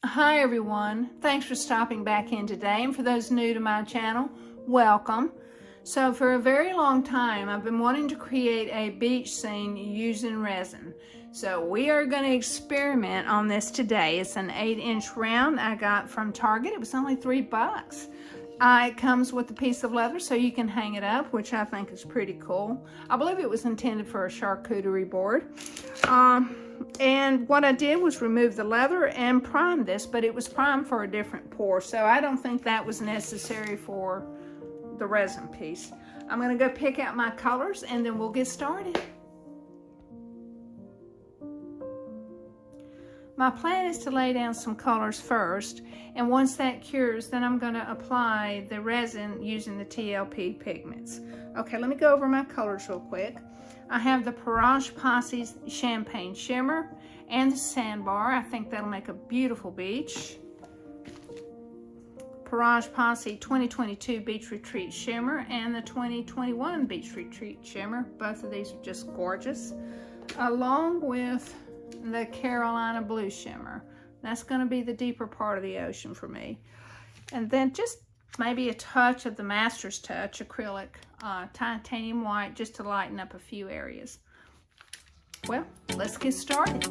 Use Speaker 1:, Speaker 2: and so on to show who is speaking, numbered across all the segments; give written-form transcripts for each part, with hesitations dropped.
Speaker 1: Hi everyone, thanks for stopping back in today, and for those new to my channel, welcome. So for a very long time I've been wanting to create a beach scene using resin. So we are going to experiment on this today. It's an 8-inch round I got from Target. It was only $3. It comes with a piece of leather so you can hang it up, which I think is pretty cool. I believe it was intended for a charcuterie board. And what I did was remove the leather and prime this, but it was primed for a different pour, so I don't think that was necessary for the resin piece. I'm going to go pick out my colors and then we'll get started. My plan is to lay down some colors first, and once that cures, then I'm going to apply the resin using the TLP pigments. Okay, let me go over my colors real quick. I have the Posse's Champagne Shimmer and the Sandbar. I think that'll make a beautiful beach. Posse 2022 Beach Retreat Shimmer and the 2021 Beach Retreat Shimmer. Both of these are just gorgeous. Along with the Carolina Blue Shimmer. That's going to be the deeper part of the ocean for me. And then just maybe a touch of the Master's Touch acrylic titanium white, just to lighten up a few areas. Well, let's get started.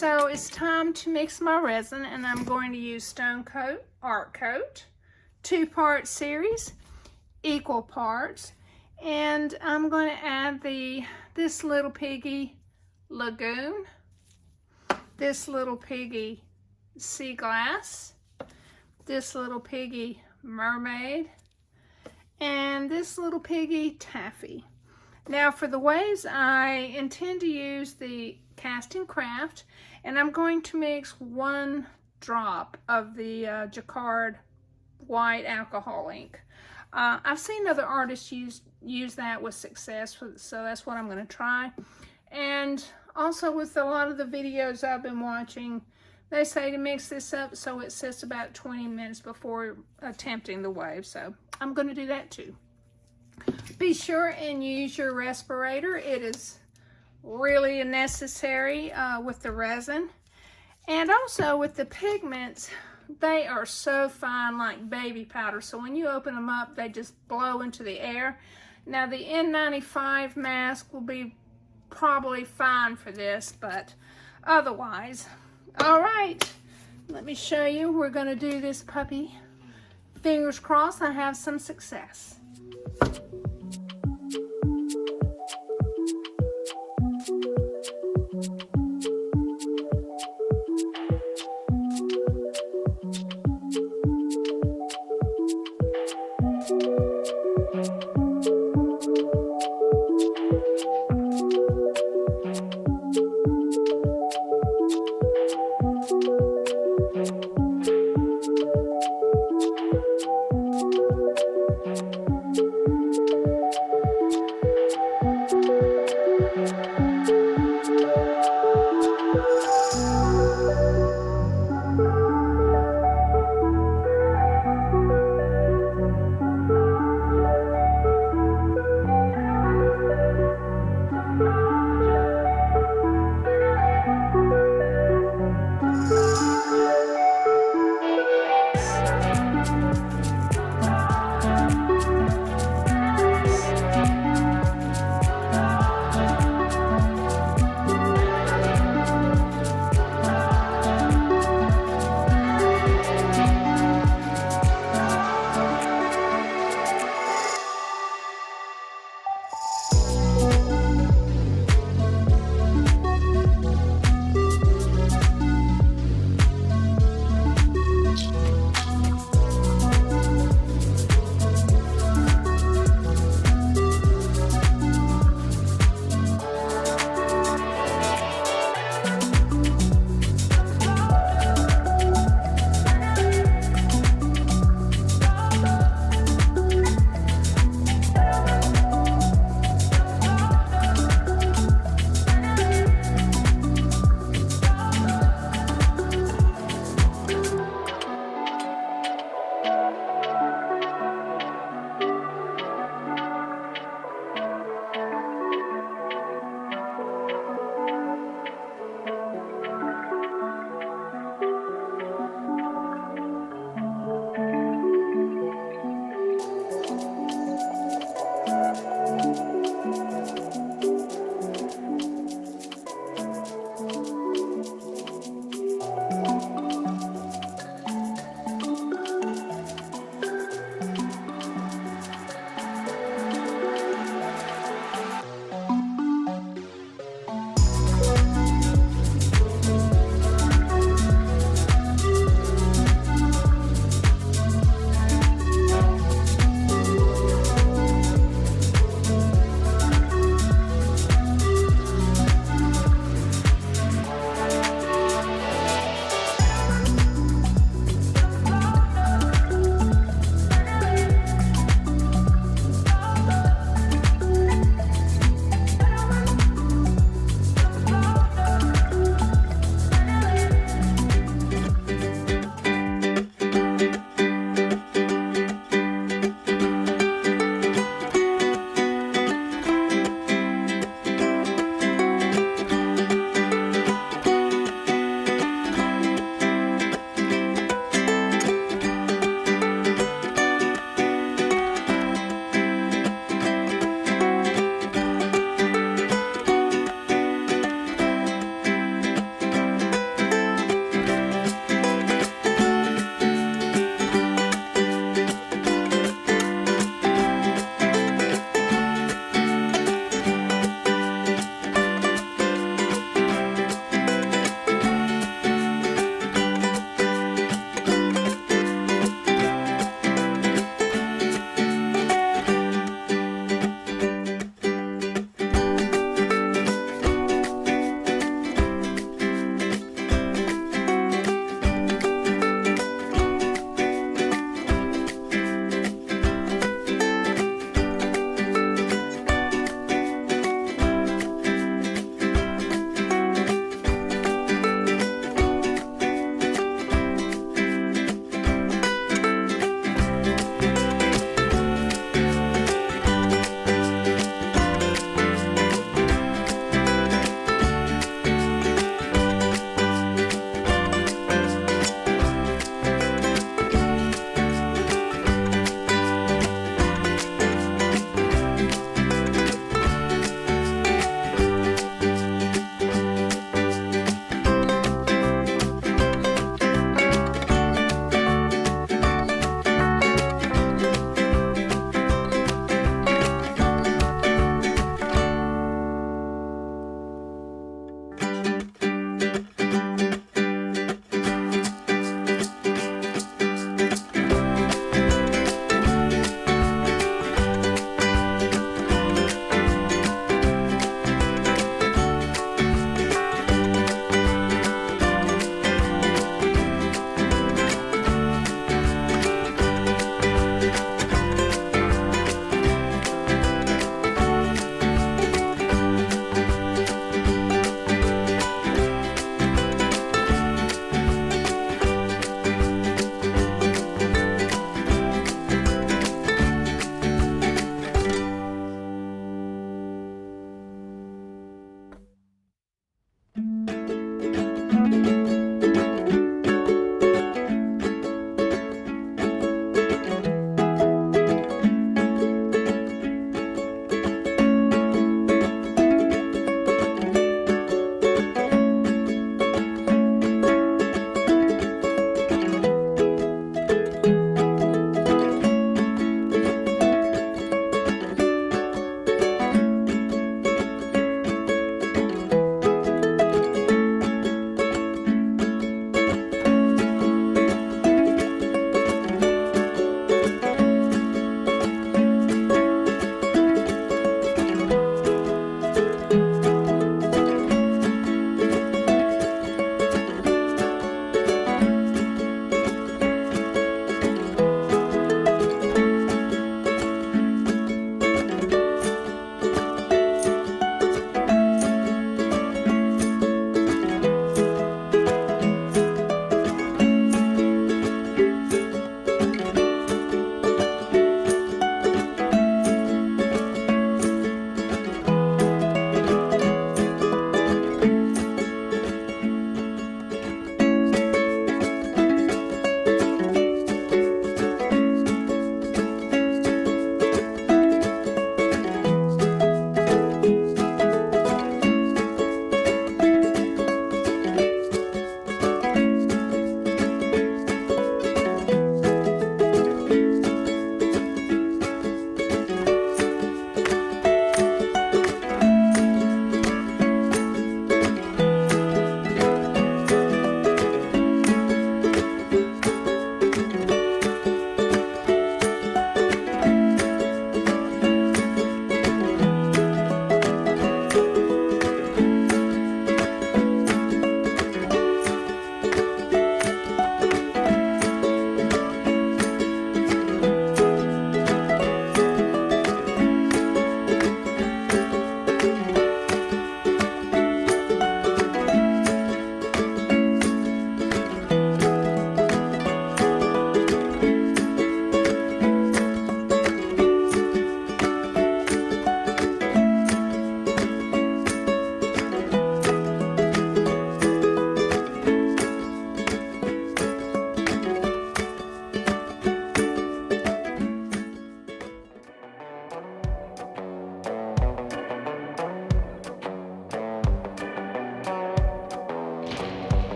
Speaker 1: So it's time to mix my resin, and I'm going to use Stone Coat Art Coat, 2-part series, equal parts, and I'm going to add this little piggy Lagoon, this little piggy Seaglass, this little piggy Mermaid, and this little piggy Taffy. Now for the waves, I intend to use the Cast and Craft, and I'm going to mix 1 drop of the Jacquard white alcohol ink. I've seen other artists use that with success, so that's what I'm going to try. And also with a lot of the videos I've been watching, they say to mix this up so it sits about 20 minutes before attempting the wave, so I'm going to do that too. Be sure and use your respirator. It is really necessary with the resin. And also with the pigments, they are so fine, like baby powder. So when you open them up, they just blow into the air. Now the N95 mask will be probably fine for this, but otherwise. All right, let me show you. We're going to do this puppy. Fingers crossed I have some success.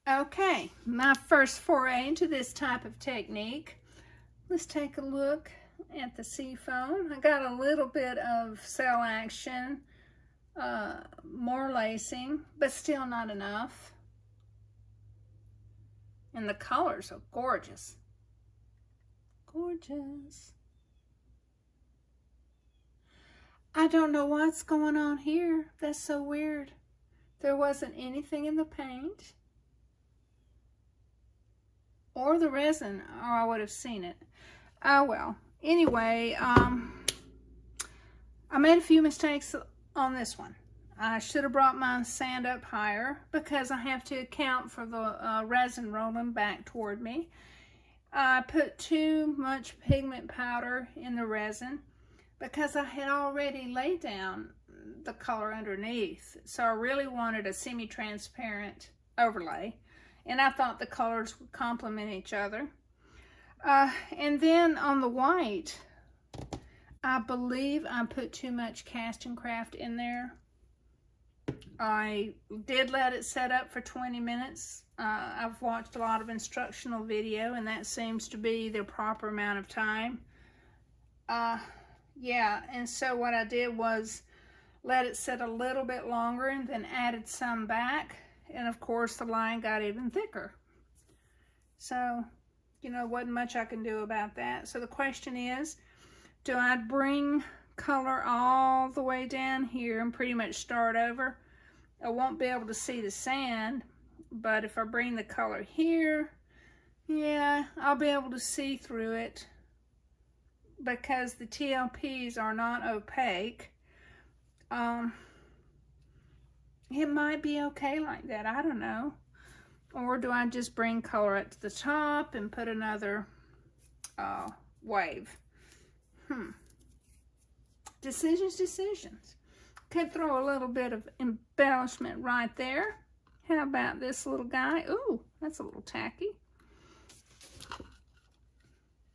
Speaker 1: Okay, my first foray into this type of technique. Let's take a look at the sea foam. I got a little bit of cell action, more lacing, but still not enough. And the colors are gorgeous. Gorgeous. I don't know what's going on here. That's so weird. There wasn't anything in the paint or the resin, or I would have seen it. Oh well. Anyway, I made a few mistakes on this one. I should have brought my sand up higher because I have to account for the resin rolling back toward me. I put too much pigment powder in the resin because I had already laid down the color underneath. So I really wanted a semi-transparent overlay, and I thought the colors would complement each other. And then on the white, I believe I put too much cast and craft in there. I did let it set up for 20 minutes. I've watched a lot of instructional video, and that seems to be the proper amount of time. Yeah, and so what I did was let it set a little bit longer and then added some back. And of course, the line got even thicker. So, you know, wasn't much I can do about that. So the question is, do I bring color all the way down here and pretty much start over? I won't be able to see the sand, but if I bring the color here, yeah, I'll be able to see through it because the TLPs are not opaque. It might be okay like that, I don't know. Or do I just bring color up to the top and put another wave? Decisions. Could throw a little bit of embellishment right there. How about this little guy? Ooh, that's a little tacky.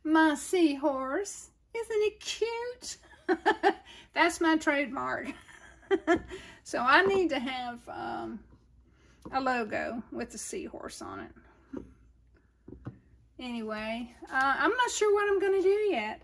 Speaker 1: My seahorse. Isn't he cute? That's my trademark. So I need to have a logo with the seahorse on it. Anyway, I'm not sure what I'm going to do yet.